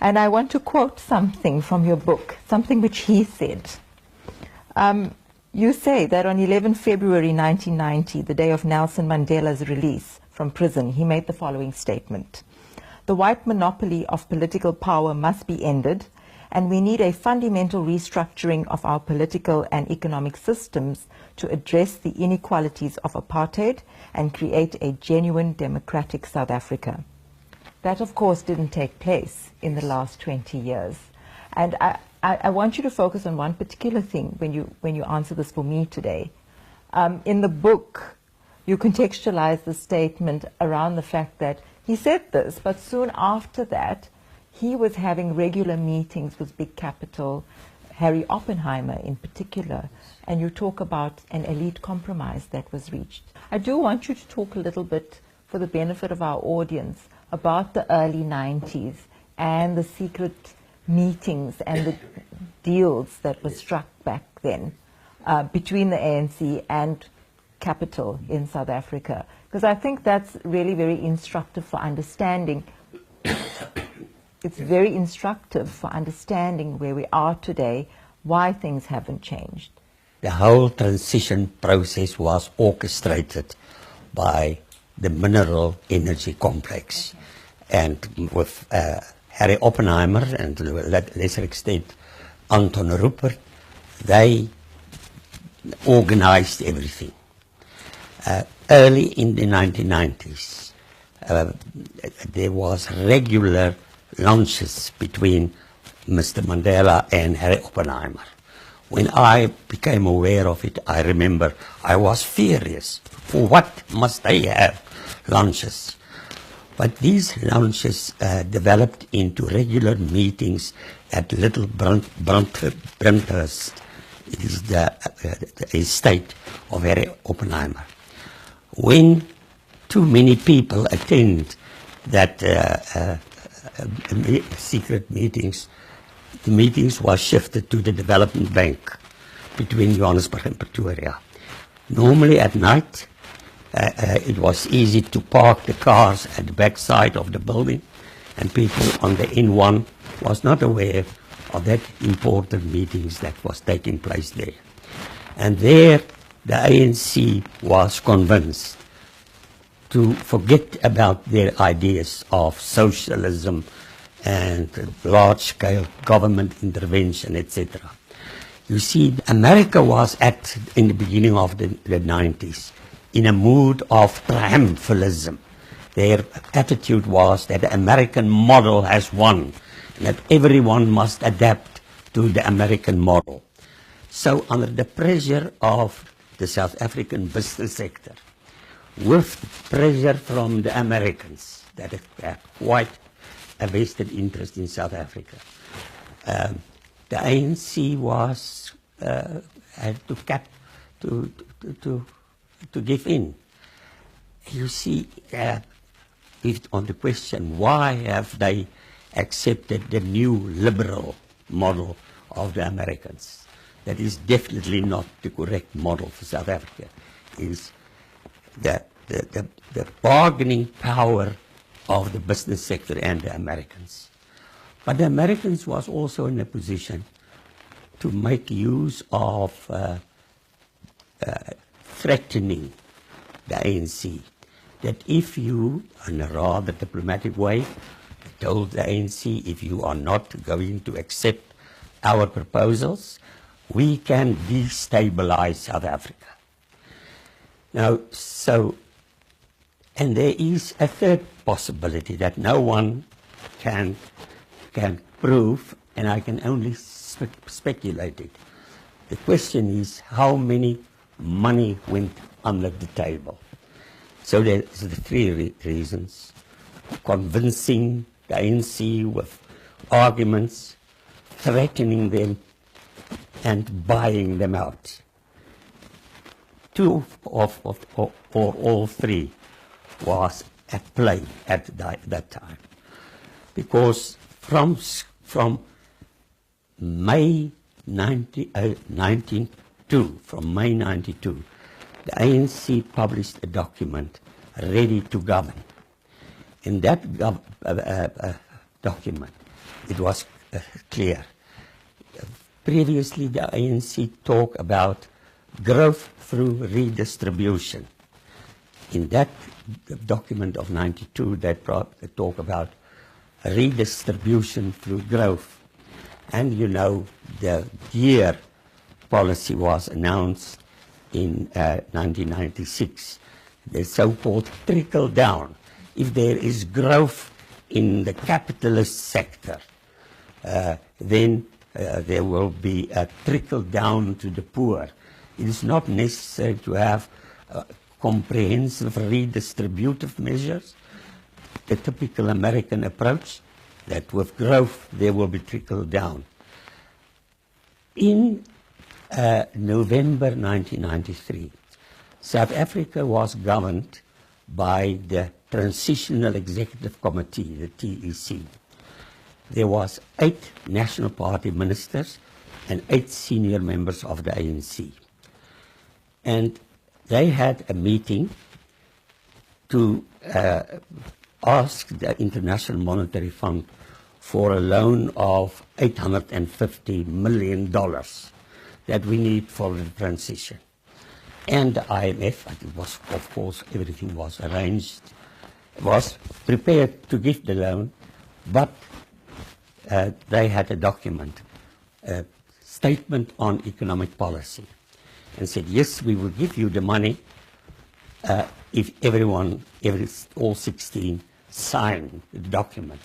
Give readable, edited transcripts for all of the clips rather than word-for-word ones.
And I want to quote something from your book, something which he said. You say that on 11 February 1990, the day of Nelson Mandela's release from prison, he made the following statement: "The white monopoly of political power must be ended, and we need a fundamental restructuring of our political and economic systems to address the inequalities of apartheid and create a genuine democratic South Africa." That, of course, didn't take place in the last 20 years. And I want you to focus on one particular thing when you answer this for me today. In the book, you contextualize the statement around the fact that he said this, but soon after that, he was having regular meetings with big capital, Harry Oppenheimer in particular, and you talk about an elite compromise that was reached. I do want you to talk a little bit, for the benefit of our audience, about the early 90s and the secret meetings and the deals that were struck back then between the ANC and capital in South Africa. Because I think that's really very instructive for understanding. It's very instructive for understanding where we are today, why things haven't changed. The whole transition process was orchestrated by the mineral energy complex. And with Harry Oppenheimer and to a lesser extent Anton Rupert, they organized everything. Early in the 1990s, there was regular lunches between Mr. Mandela and Harry Oppenheimer. When I became aware of it, I remember I was furious. For what must they have lunches? But these lunches developed into regular meetings at Little Brunthurst. It is the estate of Harry Oppenheimer. When too many people attend that secret meetings, the meetings were shifted to the development bank between Johannesburg and Pretoria. Normally at night, it was easy to park the cars at the back side of the building, and people on the N1 was not aware of that important meetings that was taking place there. And there, the ANC was convinced to forget about their ideas of socialism and large-scale government intervention, etc. You see, America was in the beginning of the 90s, in a mood of triumphalism. Their attitude was that the American model has won, and that everyone must adapt to the American model. So under the pressure of the South African business sector, with pressure from the Americans that have quite a vested interest in South Africa, the ANC was had to give in. You see, on the question, why have they accepted the new liberal model of the Americans? That is definitely not the correct model for South Africa. Is the bargaining power of the business sector and the Americans. But the Americans was also in a position to make use of threatening the ANC, that if you, in a rather diplomatic way, told the ANC, if you are not going to accept our proposals, we can destabilize South Africa. Now, and there is a third possibility that no one can prove, and I can only speculate it. The question is how many money went under the table. So there's the three reasons: convincing the ANC with arguments, threatening them, and buying them out. Two or all three was at play at that time, because from May 1992, the ANC published a document, Ready to Govern. In that document, it was clear. Previously, the ANC talked about growth through redistribution. In that document of 92, they talk about redistribution through growth. And you know, the year policy was announced in 1996, the so-called trickle down. If there is growth in the capitalist sector, then there will be a trickle down to the poor. It is not necessary to have comprehensive redistributive measures, the typical American approach, that with growth there will be trickle down. In November 1993, South Africa was governed by the Transitional Executive Committee, the TEC. There was 8 National Party ministers and 8 senior members of the ANC. And they had a meeting to ask the International Monetary Fund for a loan of $850 million that we need for the transition. And the IMF, it was, of course, everything was arranged, was prepared to give the loan, but they had a document, a statement on economic policy, and said, yes, we will give you the money if all 16 sign the document.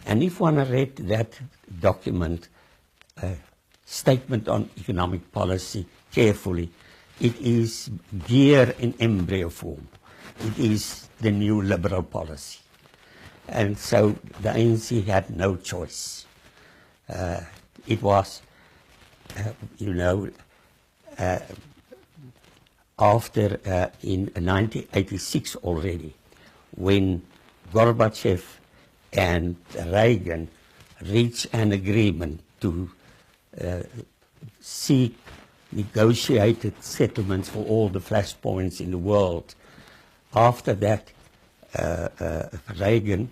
And if one read that document, statement on economic policy carefully, it is gear in embryo form. It is the new liberal policy. And so the ANC had no choice. It was, after in 1986 already, when Gorbachev and Reagan reached an agreement to seek negotiated settlements for all the flashpoints in the world. After that, Reagan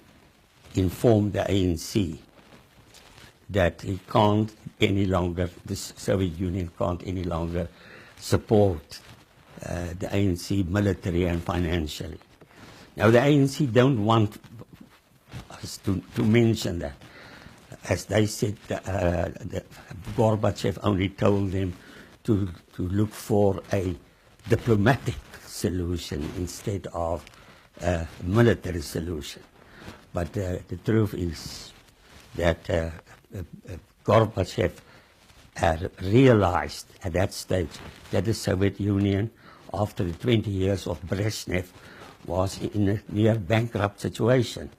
informed the ANC that he can't any longer, the Soviet Union can't any longer support the ANC military and financially. Now the ANC don't want us to mention that. As they said, Gorbachev only told them to look for a diplomatic solution instead of a military solution. But the truth is that Gorbachev had realized at that stage that the Soviet Union, after the 20 years of Brezhnev, was in a near bankrupt situation.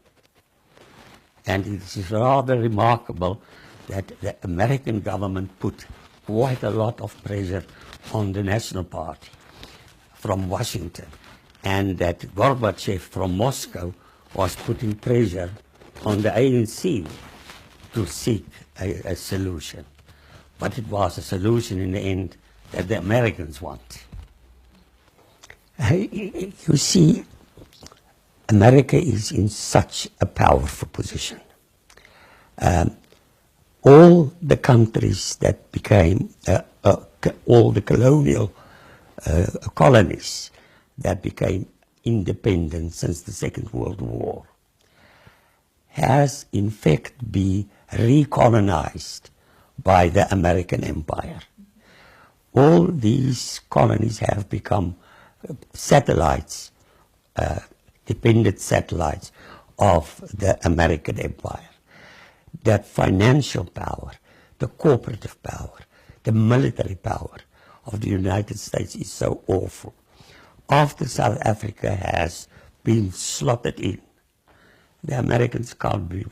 And it is rather remarkable that the American government put quite a lot of pressure on the National Party from Washington, and that Gorbachev from Moscow was putting pressure on the ANC to seek a solution. But it was a solution in the end that the Americans want. You see, America is in such a powerful position. All the countries that became, all the colonial colonies that became independent since the Second World War, has in fact been recolonized by the American empire. All these colonies have become satellites, dependent satellites of the American empire. That financial power, the cooperative power, the military power of the United States is so awful. After South Africa has been slotted in, the Americans can't be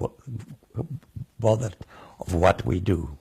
bothered of what we do.